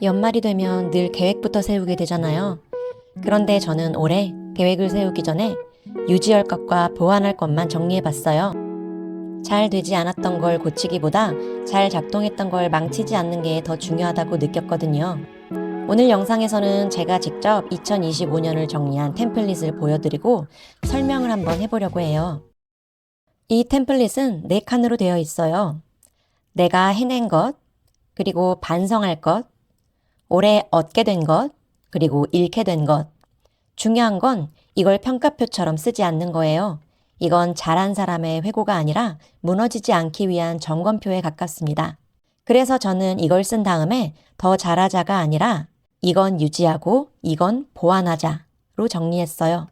연말이 되면 늘 계획부터 세우게 되잖아요. 그런데 저는 올해 계획을 세우기 전에 유지할 것과 보완할 것만 정리해봤어요. 잘 되지 않았던 걸 고치기보다 잘 작동했던 걸 망치지 않는 게 더 중요하다고 느꼈거든요. 오늘 영상에서는 제가 직접 2025년을 정리한 템플릿을 보여드리고 설명을 한번 해보려고 해요. 이 템플릿은 4칸으로 되어 있어요. 내가 해낸 것, 그리고 반성할 것, 올해 얻게 된 것, 그리고 잃게 된 것. 중요한 건 이걸 평가표처럼 쓰지 않는 거예요. 이건 잘한 사람의 회고가 아니라 무너지지 않기 위한 점검표에 가깝습니다. 그래서 저는 이걸 쓴 다음에 더 잘하자가 아니라 이건 유지하고 이건 보완하자로 정리했어요.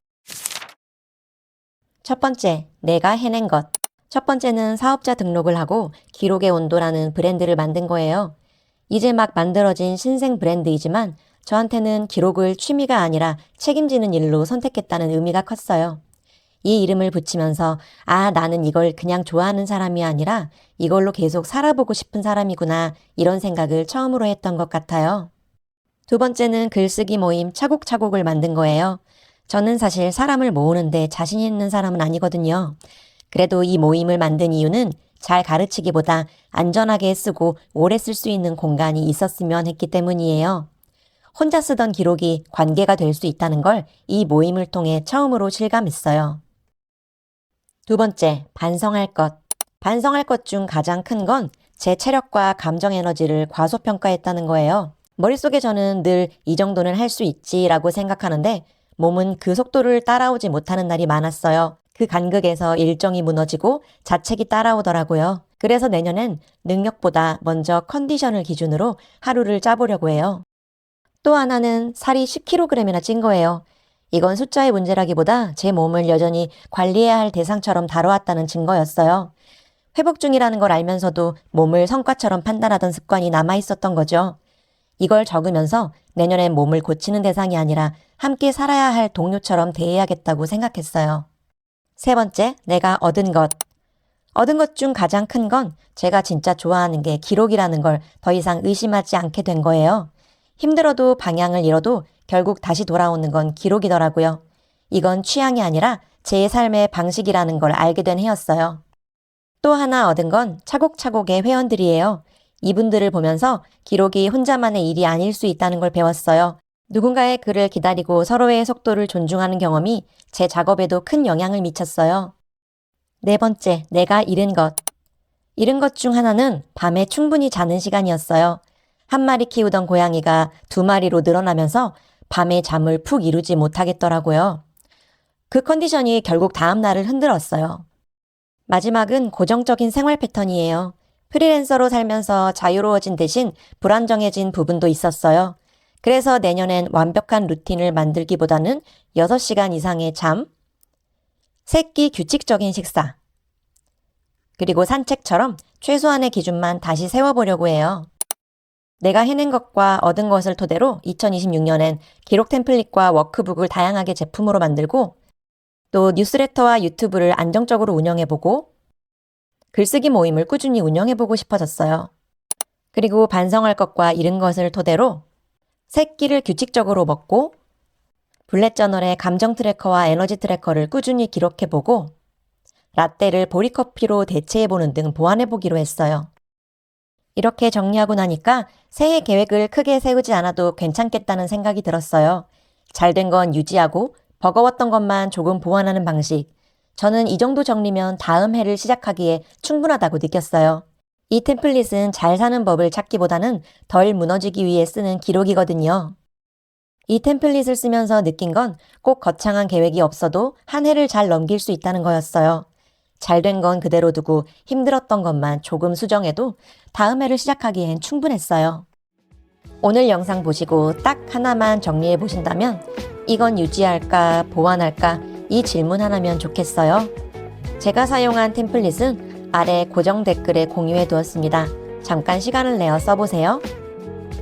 첫 번째, 내가 해낸 것. 첫 번째는 사업자 등록을 하고 기록의 온도라는 브랜드를 만든 거예요. 이제 막 만들어진 신생 브랜드이지만 저한테는 기록을 취미가 아니라 책임지는 일로 선택했다는 의미가 컸어요. 이 이름을 붙이면서 나는 이걸 그냥 좋아하는 사람이 아니라 이걸로 계속 살아보고 싶은 사람이구나 이런 생각을 처음으로 했던 것 같아요. 두 번째는 글쓰기 모임 차곡차곡을 만든 거예요. 저는 사실 사람을 모으는데 자신 있는 사람은 아니거든요. 그래도 이 모임을 만든 이유는 잘 가르치기보다 안전하게 쓰고 오래 쓸 수 있는 공간이 있었으면 했기 때문이에요. 혼자 쓰던 기록이 관계가 될 수 있다는 걸 이 모임을 통해 처음으로 실감했어요. 두 번째, 반성할 것. 반성할 것 중 가장 큰 건 제 체력과 감정 에너지를 과소평가했다는 거예요. 머릿속에 저는 늘 이 정도는 할 수 있지라고 생각하는데 몸은 그 속도를 따라오지 못하는 날이 많았어요. 그 간극에서 일정이 무너지고 자책이 따라오더라고요. 그래서 내년엔 능력보다 먼저 컨디션을 기준으로 하루를 짜보려고 해요. 또 하나는 살이 10kg이나 찐 거예요. 이건 숫자의 문제라기보다 제 몸을 여전히 관리해야 할 대상처럼 다뤄왔다는 증거였어요. 회복 중이라는 걸 알면서도 몸을 성과처럼 판단하던 습관이 남아있었던 거죠. 이걸 적으면서 내년엔 몸을 고치는 대상이 아니라 함께 살아야 할 동료처럼 대해야겠다고 생각했어요. 세 번째, 내가 얻은 것. 얻은 것 중 가장 큰 건 제가 진짜 좋아하는 게 기록이라는 걸 더 이상 의심하지 않게 된 거예요. 힘들어도 방향을 잃어도 결국 다시 돌아오는 건 기록이더라고요. 이건 취향이 아니라 제 삶의 방식이라는 걸 알게 된 해였어요. 또 하나 얻은 건 차곡차곡의 회원들이에요. 이분들을 보면서 기록이 혼자만의 일이 아닐 수 있다는 걸 배웠어요. 누군가의 글을 기다리고 서로의 속도를 존중하는 경험이 제 작업에도 큰 영향을 미쳤어요. 네 번째, 내가 잃은 것. 잃은 것 중 하나는 밤에 충분히 자는 시간이었어요. 한 마리 키우던 고양이가 2마리로 늘어나면서 밤에 잠을 푹 이루지 못하겠더라고요. 그 컨디션이 결국 다음 날을 흔들었어요. 마지막은 고정적인 생활 패턴이에요. 프리랜서로 살면서 자유로워진 대신 불안정해진 부분도 있었어요. 그래서 내년엔 완벽한 루틴을 만들기보다는 6시간 이상의 잠, 3끼 규칙적인 식사, 그리고 산책처럼 최소한의 기준만 다시 세워보려고 해요. 내가 해낸 것과 얻은 것을 토대로 2026년엔 기록 템플릿과 워크북을 다양하게 제품으로 만들고 또 뉴스레터와 유튜브를 안정적으로 운영해보고 글쓰기 모임을 꾸준히 운영해보고 싶어졌어요. 그리고 반성할 것과 잃은 것을 토대로 3끼를 규칙적으로 먹고 블렛 저널에 감정 트래커와 에너지 트래커를 꾸준히 기록해보고 라떼를 보리커피로 대체해보는 등 보완해보기로 했어요. 이렇게 정리하고 나니까 새해 계획을 크게 세우지 않아도 괜찮겠다는 생각이 들었어요. 잘된 건 유지하고 버거웠던 것만 조금 보완하는 방식. 저는 이 정도 정리면 다음 해를 시작하기에 충분하다고 느꼈어요. 이 템플릿은 잘 사는 법을 찾기보다는 덜 무너지기 위해 쓰는 기록이거든요. 이 템플릿을 쓰면서 느낀 건 꼭 거창한 계획이 없어도 한 해를 잘 넘길 수 있다는 거였어요. 잘된 건 그대로 두고 힘들었던 것만 조금 수정해도 다음 해를 시작하기엔 충분했어요. 오늘 영상 보시고 딱 하나만 정리해 보신다면 이건 유지할까 보완할까 이 질문 하나면 좋겠어요. 제가 사용한 템플릿은 아래 고정 댓글에 공유해 두었습니다. 잠깐 시간을 내어 써보세요.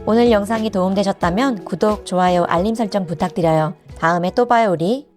오늘 영상이 도움되셨다면 구독, 좋아요, 알림 설정 부탁드려요. 다음에 또 봐요 우리.